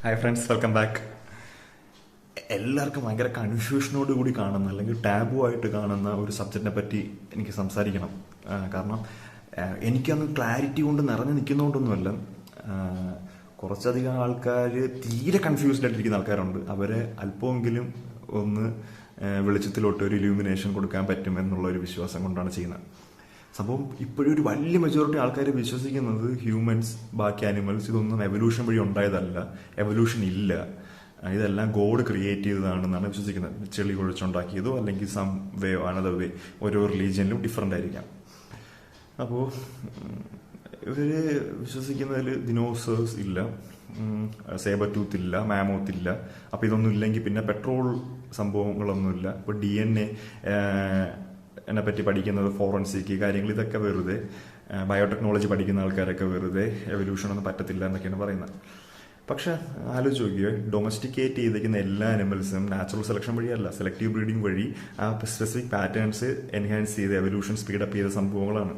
Hi friends, welcome back. എല്ലാവർക്കും ഭയങ്കര കൺഫ്യൂഷനോട് കൂടി കാണുന്ന അല്ലെങ്കിൽ ടാബു ആയിട്ട് കാണുന്ന ഒരു സബ്ജക്റ്റിനെ പറ്റി എനിക്ക് സംസാരിക്കണം. കാരണം എനിക്കന്ന് ക്ലാരിറ്റി കൊണ്ട് നിറഞ്ഞു നിൽക്കുന്നതുകൊണ്ടൊന്നുമല്ല. കുറച്ചധികം ആൾക്കാർ തീരെ കൺഫ്യൂസ്ഡ് ആയിട്ടിരിക്കുന്ന ആൾക്കാരുണ്ട്. അവരെ അല്പമെങ്കിലും ഒന്ന് വെളിച്ചത്തിലോട്ട് ഒരു ഇലൂമിനേഷൻ കൊടുക്കാൻ പറ്റും എന്നുള്ള ഒരു വിശ്വാസം കൊണ്ടാണ് ചെയ്യുന്നത്. സംഭവം ഇപ്പോഴും ഒരു വലിയ മെജോറിറ്റി ആൾക്കാർ വിശ്വസിക്കുന്നത് ഹ്യൂമൻസ്, ബാക്കി ആനിമൽസ് ഇതൊന്നും എവല്യൂഷൻ വഴി ഉണ്ടായതല്ല, എവല്യൂഷൻ ഇല്ല, ഇതെല്ലാം ഗോഡ് ക്രിയേറ്റ് ചെയ്തതാണെന്നാണ് വിശ്വസിക്കുന്നത്. ചെളി കുഴച്ചുണ്ടാക്കിയതോ അല്ലെങ്കിൽ സം വേ അനദർ വേ, ഓരോ റിലീജിയനിലും ഡിഫറെൻ്റ് ആയിരിക്കാം. അപ്പോൾ ഇവർ വിശ്വസിക്കുന്നതിൽ ദിനോസേഴ്സ് ഇല്ല, സേബർ ടൂത്ത് ഇല്ല, മാമോത്ത് ഇല്ല. അപ്പോൾ ഇതൊന്നും ഇല്ലെങ്കിൽ പിന്നെ പെട്രോൾ സംഭവങ്ങളൊന്നുമില്ല. ഇപ്പോൾ DNA എന്നെ പറ്റി പഠിക്കുന്നത്, ഫോറൻസിക് കാര്യങ്ങൾ, ഇതൊക്കെ വെറുതെ. ബയോടെക്നോളജി പഠിക്കുന്ന ആൾക്കാരൊക്കെ വെറുതെ. എവല്യൂഷനൊന്നും പറ്റത്തില്ല എന്നൊക്കെയാണ് പറയുന്നത്. പക്ഷെ ആലോചിച്ച് നോക്കിയോ, ഡൊമസ്റ്റിക്കേറ്റ് ചെയ്തിരിക്കുന്ന എല്ലാ അനിമൽസും നാച്ചുറൽ സെലക്ഷൻ വഴിയല്ല, സെലക്റ്റീവ് ബ്രീഡിംഗ് വഴി ആ സ്പെസിഫിക് പാറ്റേൺസ് എൻഹാൻസ് ചെയ്ത് എവല്യൂഷൻ സ്പീഡപ്പ് ചെയ്ത സംഭവങ്ങളാണ്.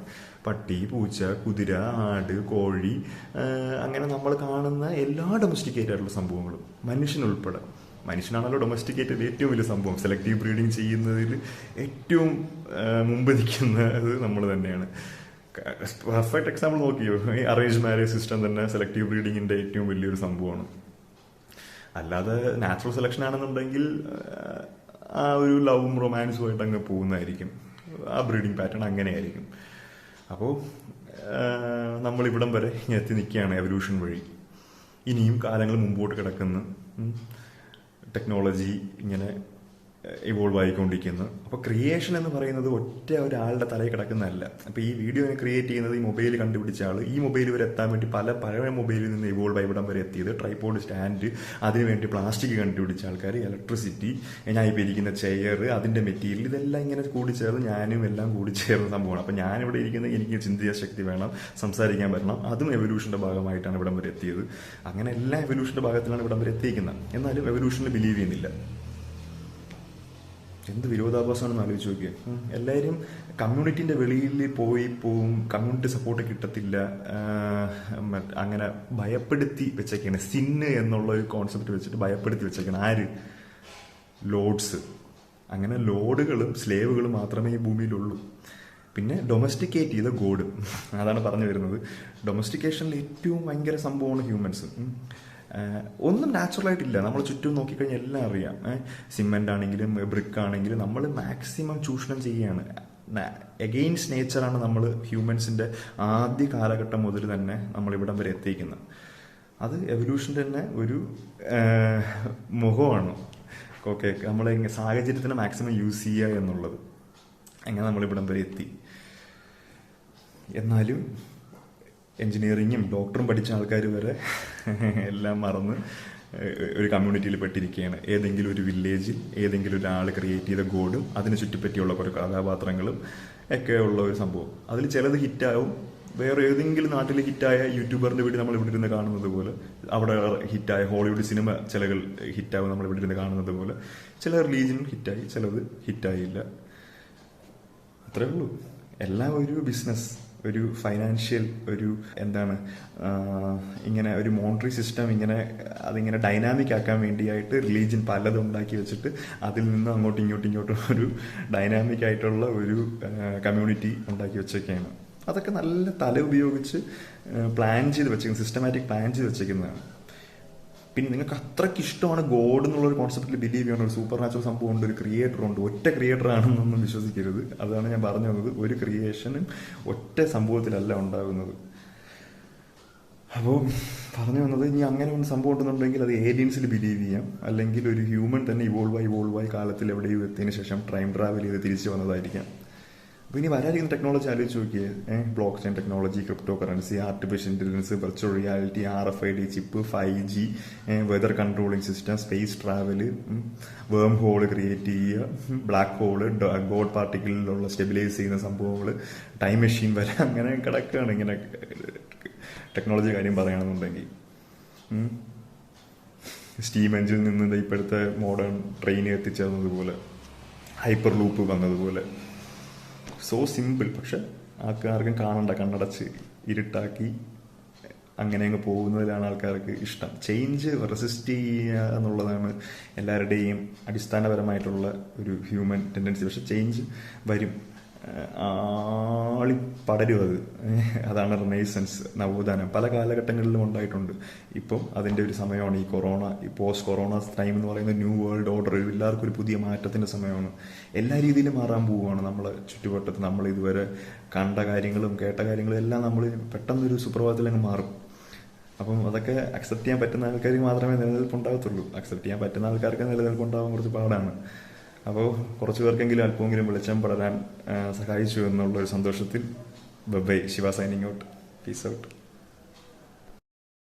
പട്ടി, പൂച്ച, കുതിര, ആട്, കോഴി, അങ്ങനെ നമ്മൾ കാണുന്ന എല്ലാ ഡൊമസ്റ്റിക്കേറ്റ് ആയിട്ടുള്ള സംഭവങ്ങളും, മനുഷ്യനുൾപ്പെടെ. മനുഷ്യനാണല്ലോ ഡൊമസ്റ്റിക്കേറ്റഡ് ഏറ്റവും വലിയ സംഭവം. സെലക്റ്റീവ് ബ്രീഡിങ് ചെയ്യുന്നതിൽ ഏറ്റവും മുമ്പ് നിൽക്കുന്നത് നമ്മൾ തന്നെയാണ്. പെർഫെക്റ്റ് എക്സാമ്പിൾ നോക്കിയോ, ഈ അറേഞ്ച് മാരേജ് സിസ്റ്റം തന്നെ സെലക്റ്റീവ് ബ്രീഡിങ്ങിന്റെ ഏറ്റവും വലിയൊരു സംഭവമാണ്. അല്ലാതെ നാച്ചുറൽ സെലക്ഷൻ ആണെന്നുണ്ടെങ്കിൽ ആ ഒരു ലവും റൊമാൻസും ആയിട്ട് അങ്ങ് പോകുന്നതായിരിക്കും. ആ ബ്രീഡിങ് പാറ്റേൺ അങ്ങനെയായിരിക്കും. അപ്പോൾ നമ്മളിവിടം വരെ എത്തി നിൽക്കുകയാണ് എവല്യൂഷൻ വഴി. ഇനിയും കാലങ്ങൾ മുമ്പോട്ട് കിടക്കുന്നു, ടെക്നോളജി ഇങ്ങനെ ഇവോൾവ് ആയിക്കൊണ്ടിരിക്കുന്നു. അപ്പോൾ ക്രിയേഷൻ എന്ന് പറയുന്നത് ഒറ്റ ഒരാളുടെ തലയിൽ കിടക്കുന്നതല്ല. അപ്പോൾ ഈ വീഡിയോ ക്രിയേറ്റ് ചെയ്യുന്നത് ഈ മൊബൈൽ കണ്ടുപിടിച്ച ആൾ, ഈ മൊബൈൽ വരെ എത്താൻ വേണ്ടി പഴയ മൊബൈലിൽ നിന്ന് ഇവോൾവ് ആയി ഇവിടം വരെ എത്തിയത്, ട്രൈപോഡ് സ്റ്റാൻഡ്, അതിനുവേണ്ടി പ്ലാസ്റ്റിക് കണ്ടുപിടിച്ച ആൾക്കാർ, ഇലക്ട്രിസിറ്റി, ഞാൻ ഇപ്പോൾ ഇരിക്കുന്ന ചെയർ, അതിൻ്റെ മെറ്റീരിയൽ, ഇതെല്ലാം ഇങ്ങനെ കൂടിച്ചേർന്ന് ഞാനും എല്ലാം കൂടിച്ചേർന്ന സംഭവമാണ്. അപ്പോൾ ഞാനിവിടെ ഇരിക്കുന്നത്, എനിക്ക് ചിന്താശക്തി വേണം, സംസാരിക്കാൻ പറ്റണം, അതും എവല്യൂഷൻ്റെ ഭാഗമായിട്ടാണ് ഇവിടം വരെ എത്തിയത്. അങ്ങനെ എല്ലാ എവല്യൂഷൻ്റെ ഭാഗത്തിലാണ് ഇവിടം വരെ എത്തിയിരിക്കുന്നത്. എന്നാലും എവല്യൂഷനിൽ ബിലീവ് ചെയ്യുന്നില്ല. എന്ത് വിരോധാഭാസമാണെന്ന് ആലോചിച്ച് നോക്കിയാൽ. എല്ലാവരും കമ്മ്യൂണിറ്റീൻ്റെ വെളിയിൽ പോവും, കമ്മ്യൂണിറ്റി സപ്പോർട്ട് കിട്ടത്തില്ല, അങ്ങനെ ഭയപ്പെടുത്തി വെച്ചേക്കാണ്. സിന്ന് എന്നുള്ള ഒരു കോൺസെപ്റ്റ് വെച്ചിട്ട് ഭയപ്പെടുത്തി വെച്ചേക്കാണ്. ആര്? ലോഡ്സ്. അങ്ങനെ ലോഡുകളും സ്ലേവുകളും മാത്രമേ ഈ ഭൂമിയിലുള്ളൂ. പിന്നെ ഡൊമസ്റ്റിക്കേറ്റ് ചെയ്ത ഗോഡ്, അതാണ് പറഞ്ഞു വരുന്നത്. ഡൊമസ്റ്റിക്കേഷനിൽ ഏറ്റവും ഭയങ്കര സംഭവമാണ് ഹ്യൂമൻസ്. ഒന്നും നാച്ചുറലായിട്ടില്ല. നമ്മൾ ചുറ്റും നോക്കിക്കഴിഞ്ഞാൽ എല്ലാം അറിയാം. സിമെൻ്റ് ആണെങ്കിലും ബ്രിക്ക് ആണെങ്കിലും നമ്മൾ മാക്സിമം ചൂഷണം ചെയ്യുകയാണ്. എഗെയിൻസ്റ്റ് നേച്ചറാണ് നമ്മൾ ഹ്യൂമൻസിൻ്റെ ആദ്യ കാലഘട്ടം മുതൽ തന്നെ നമ്മളിവിടം വരെ എത്തിക്കുന്നത്. അത് എവല്യൂഷൻ്റെ തന്നെ ഒരു മുഖമാണ്. ഓക്കെ, നമ്മൾ സാഹചര്യത്തിന് മാക്സിമം യൂസ് ചെയ്യുക എന്നുള്ളത്. അങ്ങനെ നമ്മളിവിടം വരെ എത്തി. എന്നാലും എൻജിനീയറിങ്ങും ഡോക്ടറും പഠിച്ച ആൾക്കാർ വരെ എല്ലാം മറന്ന് ഒരു കമ്മ്യൂണിറ്റിയിൽ പെട്ടിരിക്കുകയാണ്. ഏതെങ്കിലും ഒരു വില്ലേജിൽ ഏതെങ്കിലും ഒരാൾ ക്രിയേറ്റ് ചെയ്ത ഗോഡും അതിനെ ചുറ്റിപ്പറ്റിയുള്ള കുറേ കഥാപാത്രങ്ങളും ഒക്കെ ഉള്ള ഒരു സംഭവം. അതിൽ ചിലത് ഹിറ്റാവും. വേറെ ഏതെങ്കിലും നാട്ടിൽ ഹിറ്റായ യൂട്യൂബറിൻ്റെ വീഡിയോ നമ്മൾ ഇവിടെ ഇരുന്ന് കാണുന്നത് പോലെ, അവിടെ ഹിറ്റായ ഹോളിവുഡ് സിനിമ ചിലകൾ ഹിറ്റാവും നമ്മൾ ഇവിടെ ഇരുന്ന് കാണുന്നത് പോലെ, ചില റിലീജിയനും ഹിറ്റായി, ചിലത് ഹിറ്റായില്ല. അത്രേ ഉള്ളൂ. എല്ലാം ഒരു ബിസിനസ്, ഒരു ഫൈനാൻഷ്യൽ, ഒരു എന്താണ്, ഇങ്ങനെ ഒരു മോണിറ്ററി സിസ്റ്റം, അതിങ്ങനെ ഡൈനാമിക് ആക്കാൻ വേണ്ടിയായിട്ട് റിലീജിയൻ പലതും ഉണ്ടാക്കി വെച്ചിട്ട് അതിൽ നിന്ന് അങ്ങോട്ടും ഇങ്ങോട്ടും ഒരു ഡൈനാമിക് ആയിട്ടുള്ള ഒരു കമ്മ്യൂണിറ്റി ഉണ്ടാക്കി വെച്ചൊക്കെയാണ്. അതൊക്കെ നല്ല തല ഉപയോഗിച്ച് പ്ലാൻ ചെയ്ത് വെച്ചേക്കുന്നത്, സിസ്റ്റമാറ്റിക് പ്ലാൻ ചെയ്ത് വെച്ചേക്കുന്നതാണ്. പിന്നെ നിങ്ങൾക്ക് അത്രയ്ക്ക് ഇഷ്ടമാണ് ഗോഡ് എന്നുള്ളൊരു കോൺസെപ്റ്റിൽ ബിലീവ് ചെയ്യണം. ഒരു സൂപ്പർ നാച്ചുറൽ സംഭവം ഉണ്ട്, ഒരു ക്രിയേറ്റർ ഉണ്ട്. ഒറ്റ ക്രിയേറ്റർ ആണെന്നൊന്നും വിശ്വസിക്കരുത്. അതാണ് ഞാൻ പറഞ്ഞു വന്നത്. ഒരു ക്രിയേഷനും ഒറ്റ സംഭവത്തിലല്ല ഉണ്ടാകുന്നത്. അപ്പോൾ പറഞ്ഞു വന്നത്, ഇനി അങ്ങനെ ഒരു സംഭവം ഉണ്ടെന്നുണ്ടെങ്കിൽ അത് ഏലിയൻസിൽ ബിലീവ് ചെയ്യാം, അല്ലെങ്കിൽ ഒരു ഹ്യൂമൻ തന്നെ ഇവോൾവ് ആയി കാലത്തിൽ എവിടെയും എത്തിയതിനു ശേഷം ടൈം ട്രാവൽ ചെയ്ത് തിരിച്ചു വന്നതായിരിക്കാം. അപ്പോൾ ഇനി വരാതിരിക്കുന്ന ടെക്നോളജി ആലോചിച്ച് നോക്കിയേ. Blockchain technology, cryptocurrency, artificial intelligence, virtual reality, RFID chip, 5G, weather controlling system, space travel, wormhole create ചെയ്യുക, ബ്ലാക്ക് ഹോള്, ഗോഡ് പാർട്ടിക്കിളിലുള്ള സ്റ്റെബിലൈസ് ചെയ്യുന്ന സംഭവങ്ങൾ, ടൈം മെഷീൻ വരെ അങ്ങനെ കിടക്കുകയാണ്. ഇങ്ങനെ ടെക്നോളജി കാര്യം പറയുകയാണെന്നുണ്ടെങ്കിൽ സ്റ്റീം എഞ്ചിനിൽ നിന്ന് ഇപ്പോഴത്തെ മോഡേൺ ട്രെയിൻ എത്തിച്ചേർന്നതുപോലെ, ഹൈപ്പർ ലൂപ്പ് വന്നതുപോലെ. So simple. പക്ഷെ ആർക്കും കാണണ്ട, കണ്ണടച്ച് ഇരുട്ടാക്കി അങ്ങനെ അങ്ങ് പോകുന്നതിലാണ് ആൾക്കാർക്ക് ഇഷ്ടം. ചേഞ്ച് റെസിസ്റ്റ് ചെയ്യുക എന്നുള്ളതാണ് എല്ലാവരുടെയും അടിസ്ഥാനപരമായിട്ടുള്ള ഒരു ഹ്യൂമൻ ടെൻഡൻസി. പക്ഷെ ചേഞ്ച് വരും, ആളി പടരും അത്. അതാണ് റിനൈസൻസ്, നവോത്ഥാനം. പല കാലഘട്ടങ്ങളിലും ഉണ്ടായിട്ടുണ്ട്. ഇപ്പം അതിൻ്റെ ഒരു സമയമാണ് ഈ കൊറോണ, ഈ പോസ്റ്റ് കൊറോണ ടൈം എന്ന് പറയുന്ന ന്യൂ വേൾഡ് ഓർഡർ. എല്ലാവർക്കും ഒരു പുതിയ മാറ്റത്തിൻ്റെ സമയമാണ്. എല്ലാ രീതിയിലും മാറാൻ പോവുകയാണ് നമ്മളെ ചുറ്റുവട്ടത്ത്. നമ്മൾ ഇതുവരെ കണ്ട കാര്യങ്ങളും കേട്ട കാര്യങ്ങളും എല്ലാം നമ്മൾ പെട്ടെന്നൊരു സുപ്രഭാതത്തിൽ അങ്ങ് മാറും. അപ്പം അതൊക്കെ അക്സെപ്റ്റ് ചെയ്യാൻ പറ്റുന്ന ആൾക്കാർക്ക് മാത്രമേ നിലനിൽപ്പുണ്ടാകത്തുള്ളൂ. അക്സെപ്റ്റ് ചെയ്യാൻ പറ്റുന്ന ആൾക്കാർക്ക് നിലനിൽപ്പുണ്ടാകാൻ കുറച്ച് പാടാണ്. അപ്പോൾ കുറച്ച് പേർക്കെങ്കിലും അല്പമെങ്കിലും വെളിച്ചം പടരാൻ സഹായിച്ചു എന്നുള്ളൊരു സന്തോഷത്തിൽ bye. Shiva signing out. Peace out.